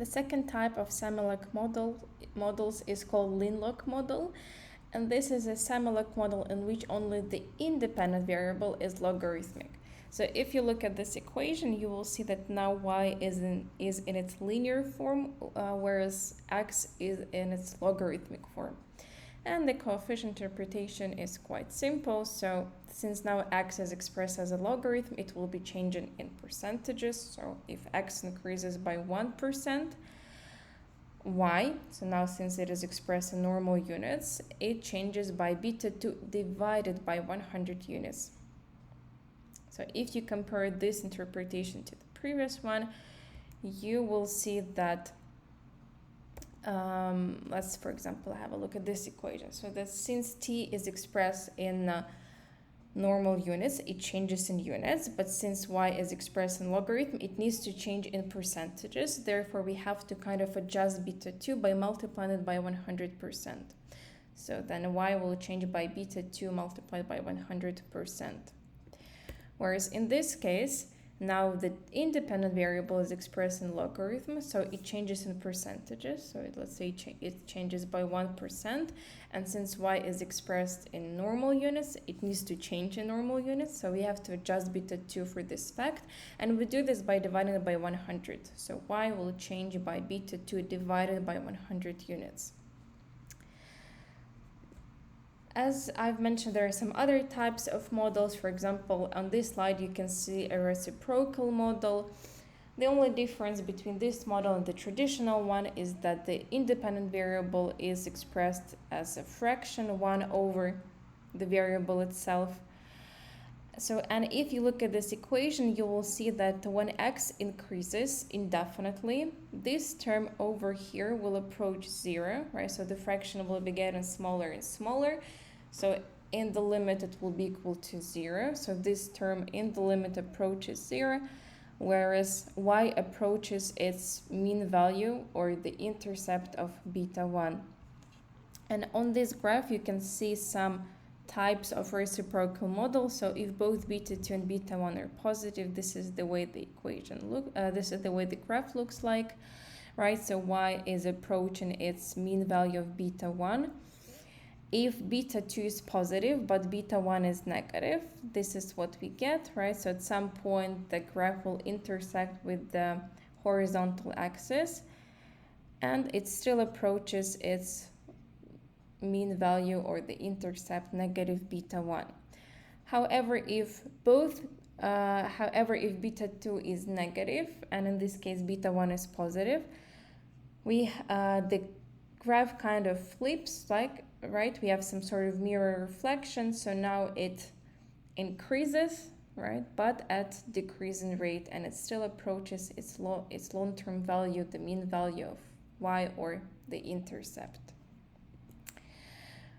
The second type of semi-log models is called Lin-Log model, and this is a semi-log model in which only the independent variable is logarithmic. So if you look at this equation, you will see that now y is in its linear form, whereas x is in its logarithmic form. And the coefficient interpretation is quite simple. So since now x is expressed as a logarithm, it will be changing in percentages. So if x increases by 1%, y, so now since it is expressed in normal units, it changes by beta 2 divided by 100 units. So if you compare this interpretation to the previous one, you will see that let's, for example, have a look at this equation. So that since t is expressed in normal units, it changes in units, but since y is expressed in logarithm, it needs to change in percentages. Therefore, we have to kind of adjust beta 2 by multiplying it by 100%. So then y will change by beta 2 multiplied by 100%. Whereas in this case, now the independent variable is expressed in logarithm, so it changes in percentages. So let's say it changes by 1%, and since y is expressed in normal units, it needs to change in normal units, so we have to adjust beta 2 for this fact, and we do this by dividing it by 100. So y will change by beta 2 divided by 100 units. As I've mentioned, there are some other types of models. For example, on this slide, you can see a reciprocal model. The only difference between this model and the traditional one is that the independent variable is expressed as a fraction 1 over the variable itself. So, and if you look at this equation, you will see that when x increases indefinitely, this term over here will approach 0, right? So the fraction will be getting smaller and smaller. So in the limit, it will be equal to 0. So this term in the limit approaches 0, whereas y approaches its mean value or the intercept of beta 1. And on this graph, you can see some types of reciprocal models. So if both beta 2 and beta 1 are positive, this is the way the this is the way the graph looks like, right? So y is approaching its mean value of beta 1. If beta 2 is positive but beta 1 is negative, this is what we get, right? So at some point the graph will intersect with the horizontal axis and it still approaches its mean value or the intercept negative beta 1. However, if beta 2 is negative, and in this case beta 1 is positive, the graph kind of flips, like, right? We have some sort of mirror reflection, so now it increases, right? But at decreasing rate, and it still approaches its long-term value, the mean value of y or the intercept.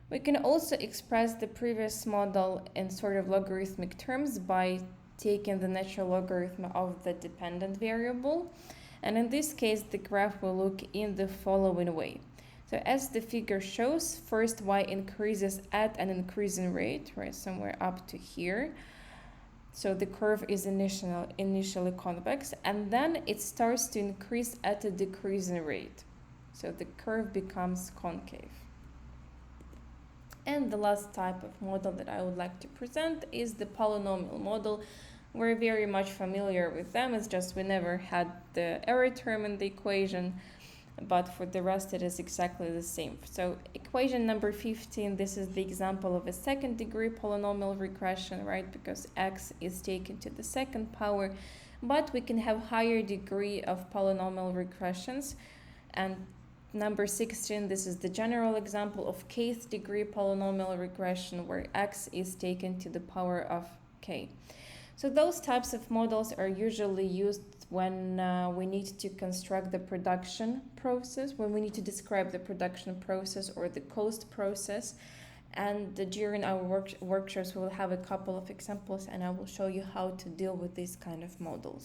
We can also express the previous model in sort of logarithmic terms by taking the natural logarithm of the dependent variable. And in this case, the graph will look in the following way. So as the figure shows, first y increases at an increasing rate, right, somewhere up to here. So the curve is initially convex, and then it starts to increase at a decreasing rate. So the curve becomes concave. And the last type of model that I would like to present is the polynomial model. We're very much familiar with them. It's just we never had the error term in the equation, but for the rest it is exactly the same. So equation number 15, this is the example of a second degree polynomial regression, right? Because x is taken to the second power, but we can have higher degree of polynomial regressions. And number 16, this is the general example of kth degree polynomial regression where x is taken to the power of k. So those types of models are usually used when we need to construct the production process, when we need to describe the production process or the cost process. And during our workshops, we'll have a couple of examples and I will show you how to deal with these kind of models.